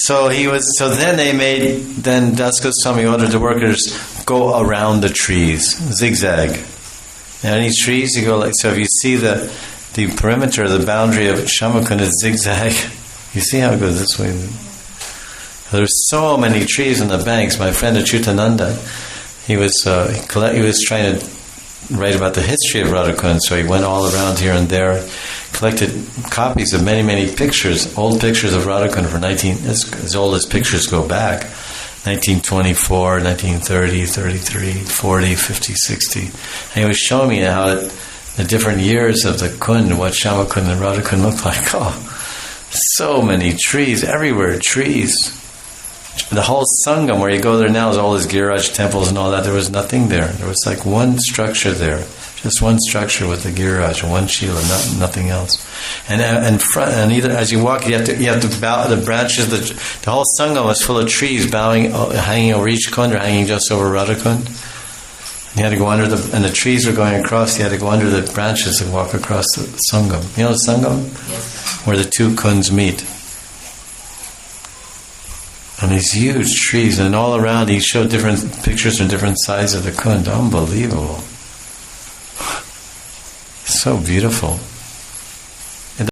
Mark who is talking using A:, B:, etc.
A: So then Das Goswami ordered the workers go around the trees, zigzag. And any trees you go like, so if you see the perimeter, the boundary of Shamakund is zigzag, you see how it goes this way. There's so many trees on the banks. My friend Achyutananda, he was trying to write about the history of Radhakund, so he went all around here and there, collected copies of many pictures, old pictures of Radhakund for as old as pictures go back, 1924, 1930, 33, 40, 50, 60. And he was showing me how the different years of the Kund, what Shamakund and Radhakund looked like. Oh, so many trees, everywhere, trees. The whole Sangam, where you go there now, is all these Giriraj temples and all that. There was nothing there. There was like one structure there, just one structure with the Giriraj, one Shila, nothing else. And either as you walk, you have to bow the branches. The whole Sangam was full of trees, hanging over each Kund, or hanging just over Radhakund. You had to go under and the trees were going across. You had to go under the branches and walk across the Sangam. You know the Sangam, yes. Where the two Kunds meet. And these huge trees, and all around he showed different pictures from different sides of the Kund. Unbelievable. So beautiful.